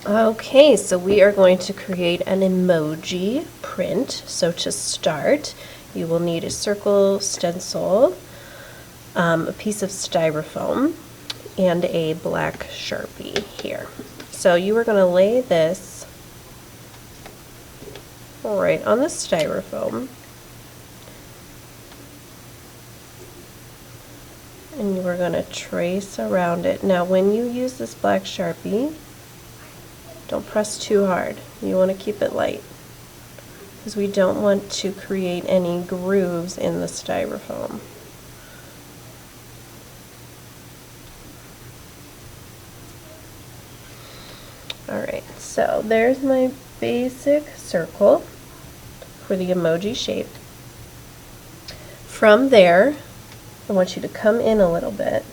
Okay, so we are going to create an emoji print. So to start, you will need a circle stencil, a piece of styrofoam, and a black Sharpie here. So you are going to lay this right on the styrofoam, and you are going to trace around it. Now when you use this black Sharpie, don't press too hard. You want to keep it light because we don't want to create any grooves in the styrofoam. Alright, so there's my basic circle for the emoji shape. From there, I want you to come in a little bit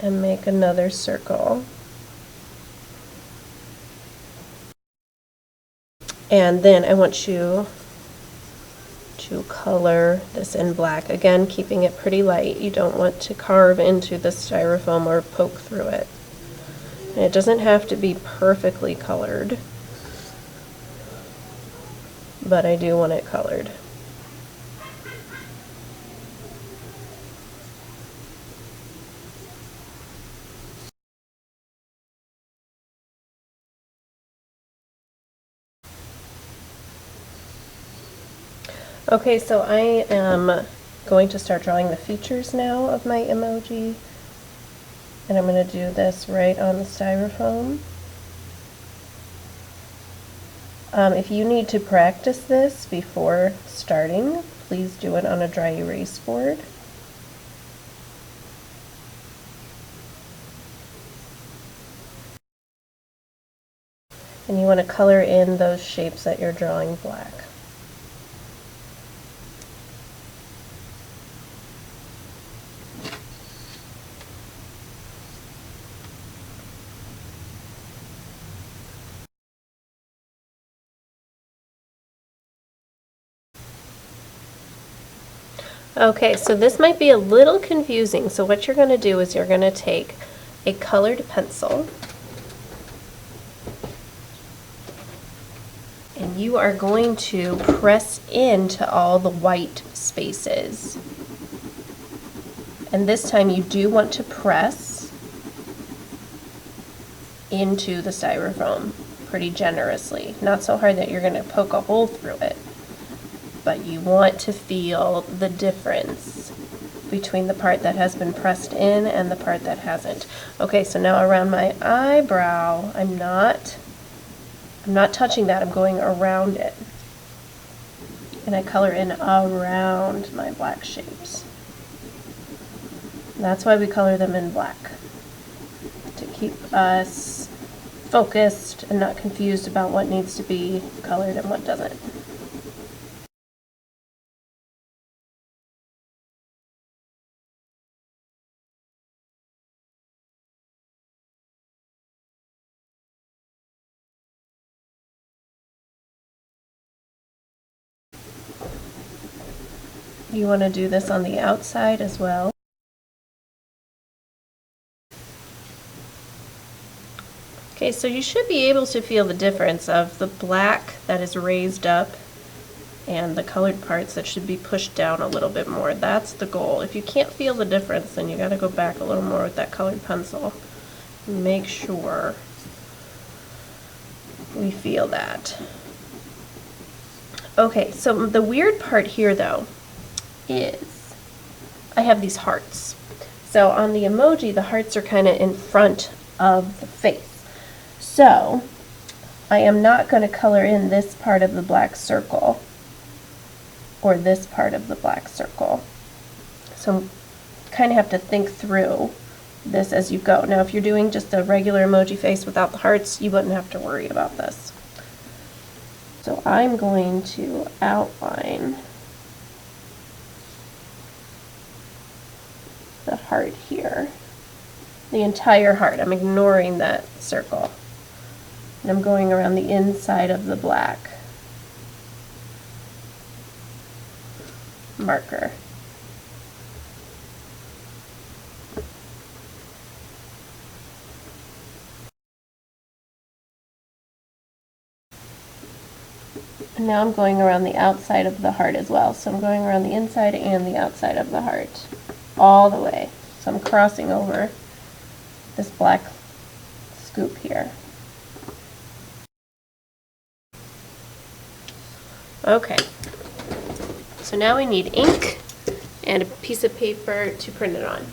and make another circle. And then I want you to color this in black. Again, keeping it pretty light. You don't want to carve into the styrofoam or poke through it. And it doesn't have to be perfectly colored, but I do want it colored. Okay, so I am going to start drawing the features now of my emoji, and I'm going to do this right on the styrofoam. If you need to practice this before starting, please do it on a dry erase board. And you want to color in those shapes that you're drawing black. Okay, so this might be a little confusing. So what you're going to do is you're going to take a colored pencil and you are going to press into all the white spaces. And this time you do want to press into the styrofoam pretty generously. Not so hard that you're going to poke a hole through it, but you want to feel the difference between the part that has been pressed in and the part that hasn't. Okay, so now around my eyebrow, I'm not touching that, I'm going around it. And I color in around my black shapes. That's why we color them in black, to keep us focused and not confused about what needs to be colored and what doesn't. You want to do this on the outside as well. Okay, so you should be able to feel the difference of the black that is raised up and the colored parts that should be pushed down a little bit more. That's the goal. If you can't feel the difference, then you got to go back a little more with that colored pencil. Make sure we feel that. Okay, so the weird part here though is I have these hearts. So on the emoji, the hearts are kind of in front of the face. So I am not going to color in this part of the black circle or this part of the black circle. So you kind of have to think through this as you go. Now if you're doing just a regular emoji face without the hearts, you wouldn't have to worry about this. So I'm going to outline the heart here, the entire heart. I'm ignoring that circle. And I'm going around the inside of the black marker. And now I'm going around the outside of the heart as well. So I'm going around the inside and the outside of the heart, all the way. So I'm crossing over this black scoop here. Okay, so now we need ink and a piece of paper to print it on.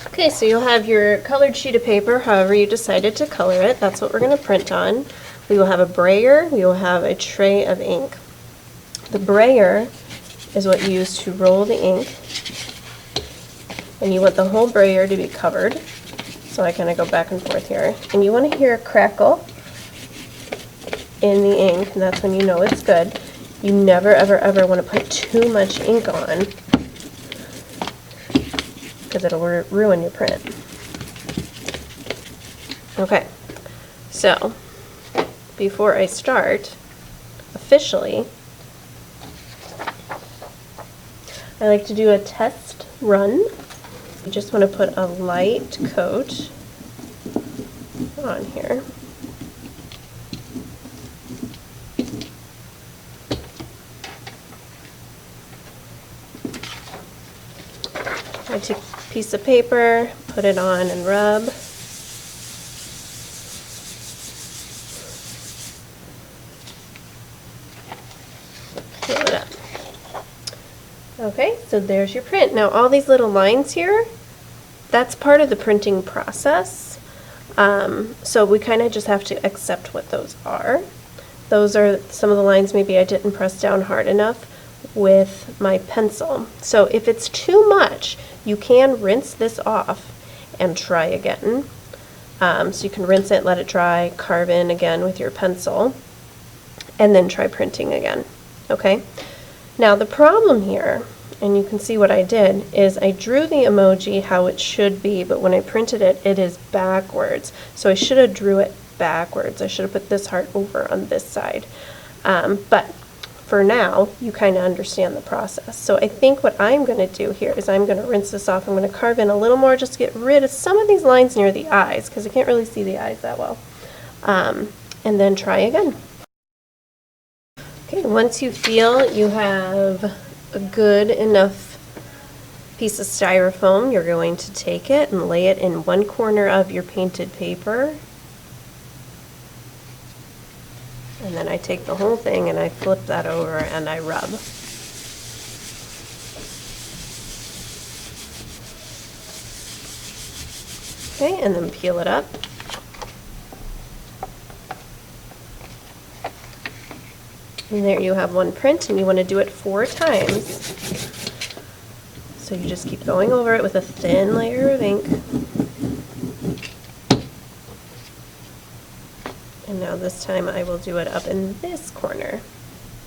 Okay, so you'll have your colored sheet of paper, however you decided to color it. That's what we're going to print on. We will have a brayer, we will have a tray of ink. The brayer is what you use to roll the ink, and you want the whole brayer to be covered. So I kind of go back and forth here. And you want to hear a crackle in the ink, and that's when you know it's good. You never, ever, ever want to put too much ink on, because it'll ruin your print. Okay, so before I start officially, I like to do a test run. You just want to put a light coat on here. I take a piece of paper, put it on and rub. Peel it up. Okay, so there's your print. Now all these little lines here, that's part of the printing process. So we kind of just have to accept what those are. Those are some of the lines maybe I didn't press down hard enough with my pencil. So if it's too much, you can rinse this off and try again. So you can rinse it, let it dry, carve in again with your pencil, and then try printing again. Okay? Now the problem here, and you can see what I did, is I drew the emoji how it should be, but when I printed it, it is backwards. So I should have drew it backwards. I should have put this heart over on this side. But for now, you kind of understand the process. So I think what I'm going to do here is I'm going to rinse this off. I'm going to carve in a little more just to get rid of some of these lines near the eyes, because I can't really see the eyes that well. And then try again. Okay, once you feel you have a good enough piece of styrofoam, you're going to take it and lay it in one corner of your painted paper. And then I take the whole thing and I flip that over and I rub. Okay, and then peel it up. And there you have one print, and you want to do it 4 times. So you just keep going over it with a thin layer of ink. And now this time I will do it up in this corner.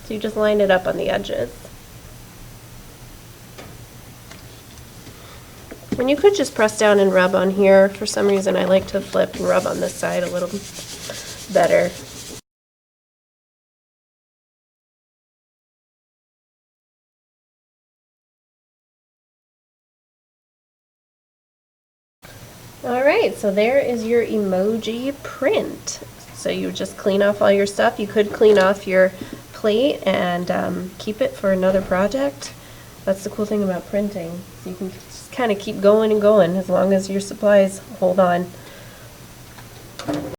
So you just line it up on the edges. And you could just press down and rub on here. For some reason I like to flip and rub on this side a little better. Alright, so there is your emoji print. So you just clean off all your stuff. You could clean off your plate and keep it for another project. That's the cool thing about printing. So you can just kind of keep going and going as long as your supplies hold on.